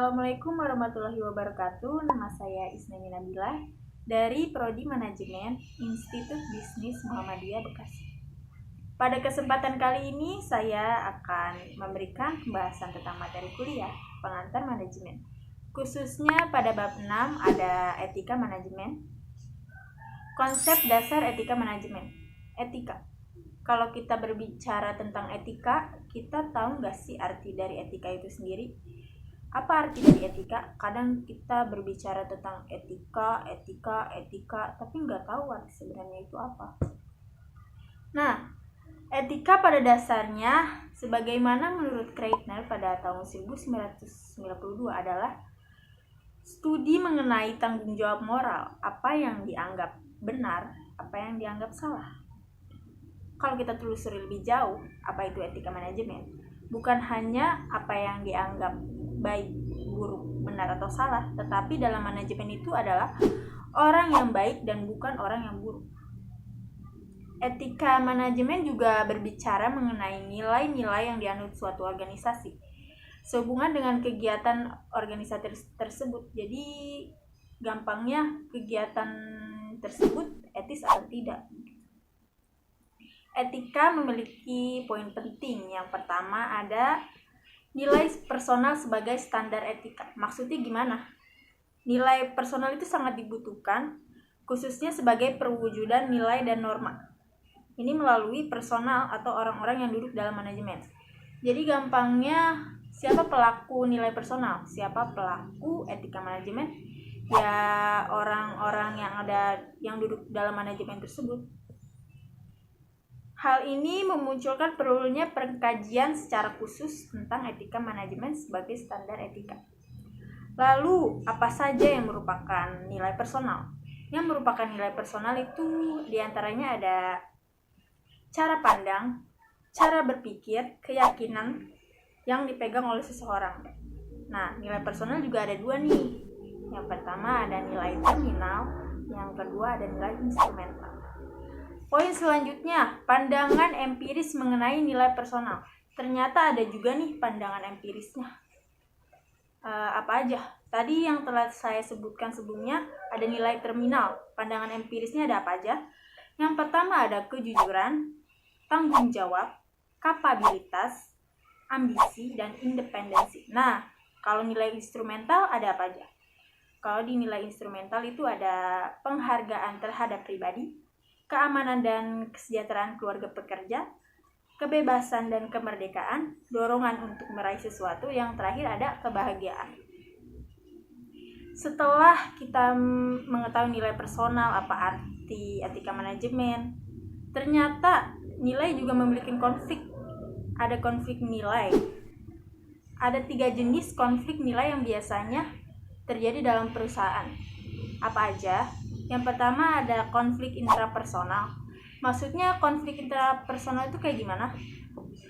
Assalamualaikum warahmatullahi wabarakatuh. Nama saya Isnani Nabila dari Prodi Manajemen Institut Bisnis Muhammadiyah Bekasi. Pada kesempatan kali ini saya akan memberikan pembahasan tentang materi kuliah pengantar manajemen. Khususnya pada bab 6 ada etika manajemen. Konsep dasar etika manajemen. Etika. Kalau kita berbicara tentang etika, kita tahu nggak sih arti dari etika itu sendiri? Apa arti dari etika? Kadang kita berbicara tentang etika, tapi nggak tahu arti sebenarnya itu apa. Nah, etika pada dasarnya, sebagaimana menurut Kreitner pada tahun 1992 adalah studi mengenai tanggung jawab moral, apa yang dianggap benar, apa yang dianggap salah. Kalau kita telusuri lebih jauh, apa itu etika manajemen? Bukan hanya apa yang dianggap baik, buruk, benar atau salah, tetapi dalam manajemen itu adalah orang yang baik dan bukan orang yang buruk. Etika manajemen juga berbicara mengenai nilai-nilai yang dianut suatu organisasi sehubungan dengan kegiatan organisasi tersebut. Jadi gampangnya kegiatan tersebut etis atau tidak. Etika memiliki poin penting. Yang pertama ada nilai personal sebagai standar etika. Maksudnya gimana? Nilai personal itu sangat dibutuhkan, khususnya sebagai perwujudan nilai dan norma. Ini melalui personal atau orang-orang yang duduk dalam manajemen. Jadi gampangnya, siapa pelaku nilai personal? Siapa pelaku etika manajemen? Ya orang-orang yang duduk dalam manajemen tersebut. Hal ini memunculkan perlunya pengkajian secara khusus tentang etika manajemen sebagai standar etika. Lalu, apa saja yang merupakan nilai personal? Yang merupakan nilai personal itu diantaranya ada cara pandang, cara berpikir, keyakinan yang dipegang oleh seseorang. Nah, nilai personal juga ada dua nih. Yang pertama ada nilai terminal, yang kedua ada nilai instrumental. Poin selanjutnya, pandangan empiris mengenai nilai personal. Ternyata ada juga nih pandangan empirisnya. Apa aja? Tadi yang telah saya sebutkan sebelumnya ada nilai terminal. Pandangan empirisnya ada apa aja? Yang pertama ada kejujuran, tanggung jawab, kapabilitas, ambisi, dan independensi. Nah, kalau nilai instrumental ada apa aja? Kalau di nilai instrumental itu ada penghargaan terhadap pribadi, keamanan dan kesejahteraan keluarga pekerja, kebebasan dan kemerdekaan, dorongan untuk meraih sesuatu, yang terakhir ada kebahagiaan. Setelah kita mengetahui nilai personal, apa arti etika manajemen, ternyata nilai juga memiliki konflik. Ada konflik nilai. Ada 3 jenis konflik nilai yang biasanya terjadi dalam perusahaan. Apa aja? Yang pertama ada konflik intrapersonal. Maksudnya konflik intrapersonal itu kayak gimana?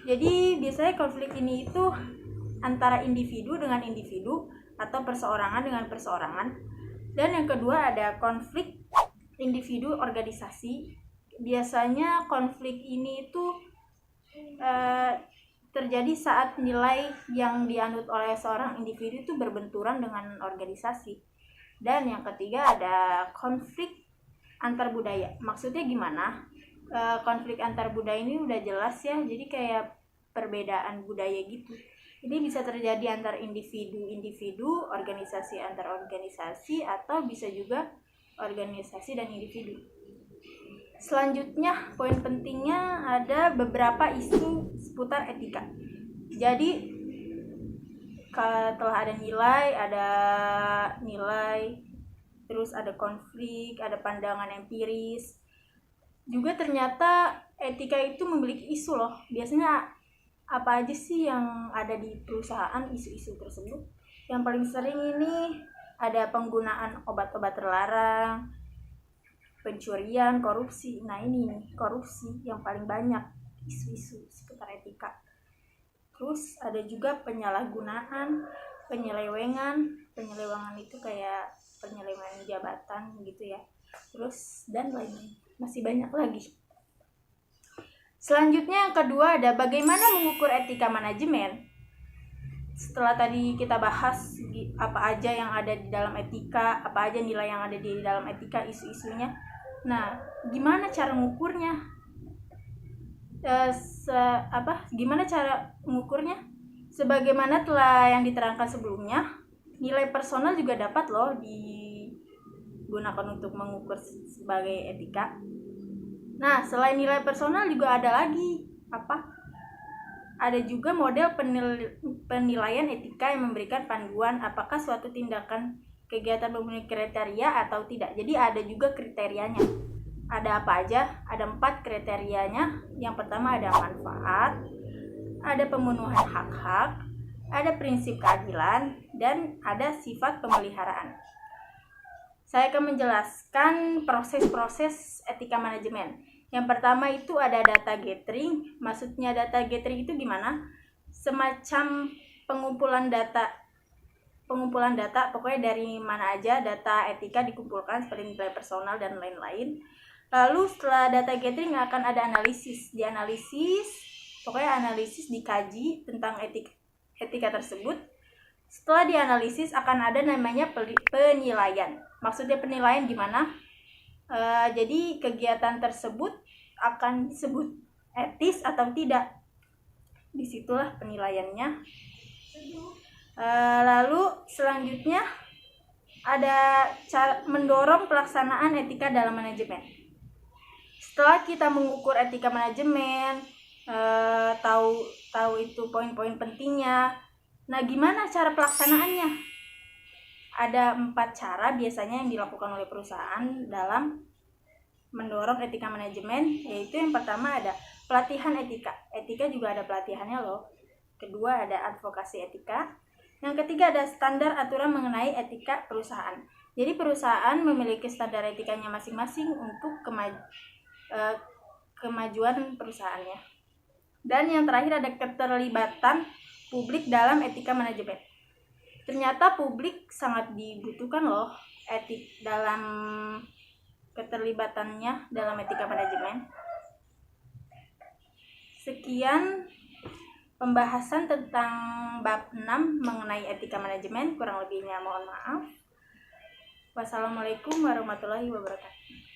Jadi biasanya konflik ini itu antara individu dengan individu atau perseorangan dengan perseorangan. Dan yang kedua ada konflik individu organisasi. Biasanya konflik ini itu terjadi saat nilai yang dianut oleh seorang individu itu berbenturan dengan organisasi. Dan yang ketiga ada konflik antar budaya. Maksudnya gimana? Konflik antar budaya ini udah jelas ya, jadi kayak perbedaan budaya gitu. Ini bisa terjadi antar individu-individu, organisasi antar organisasi, atau bisa juga organisasi dan individu. Selanjutnya, poin pentingnya ada beberapa isu seputar etika. Jadi setelah ada nilai, terus ada konflik, ada pandangan empiris. Juga ternyata etika itu memiliki isu loh. Biasanya apa aja sih yang ada di perusahaan isu-isu tersebut? Yang paling sering ini ada penggunaan obat-obat terlarang, pencurian, korupsi. Nah ini nih, korupsi yang paling banyak isu-isu seputar etika. Terus ada juga penyalahgunaan, penyelewengan itu kayak penyelewengan jabatan gitu ya. Terus dan lainnya, masih banyak lagi. Selanjutnya yang kedua ada bagaimana mengukur etika manajemen. setelah tadi kita bahas apa aja yang ada di dalam etika, apa aja nilai yang ada di dalam etika, isu-isunya. Nah, gimana cara mengukurnya? Gimana cara mengukurnya? Sebagaimana telah yang diterangkan sebelumnya, nilai personal juga dapat loh digunakan untuk mengukur sebagai etika. Nah, selain nilai personal juga ada lagi ada juga model penilaian etika yang memberikan panduan apakah suatu tindakan kegiatan memenuhi kriteria atau tidak. Jadi ada juga kriterianya. Ada apa aja? Ada 4 kriterianya. Yang pertama ada manfaat, ada pemenuhan hak-hak, ada prinsip keadilan, dan ada sifat pemeliharaan. Saya akan menjelaskan proses-proses etika manajemen. Yang pertama itu ada data gathering. Maksudnya data gathering itu gimana? Semacam pengumpulan data, pokoknya dari mana aja data etika dikumpulkan seperti nilai personal dan lain-lain. Lalu setelah data gathering akan ada analisis. Pokoknya analisis dikaji tentang etika tersebut. Setelah dianalisis akan ada namanya penilaian. Maksudnya penilaian gimana? Jadi kegiatan tersebut akan disebut etis atau tidak. Disitulah penilaiannya. Lalu selanjutnya ada cara mendorong pelaksanaan etika dalam manajemen. Setelah kita mengukur etika manajemen, tahu itu poin-poin pentingnya. Nah, gimana cara pelaksanaannya? Ada 4 cara biasanya yang dilakukan oleh perusahaan dalam mendorong etika manajemen, yaitu yang pertama ada pelatihan etika. Etika juga ada pelatihannya loh. Kedua ada advokasi etika. Yang ketiga ada standar aturan mengenai etika perusahaan. Jadi perusahaan memiliki standar etikanya masing-masing untuk kemajuan perusahaannya. Dan yang terakhir ada keterlibatan publik dalam etika manajemen. Ternyata publik sangat dibutuhkan loh dalam keterlibatannya dalam etika manajemen. Sekian pembahasan tentang bab 6 mengenai etika manajemen. Kurang lebihnya mohon maaf. Wassalamualaikum warahmatullahi wabarakatuh.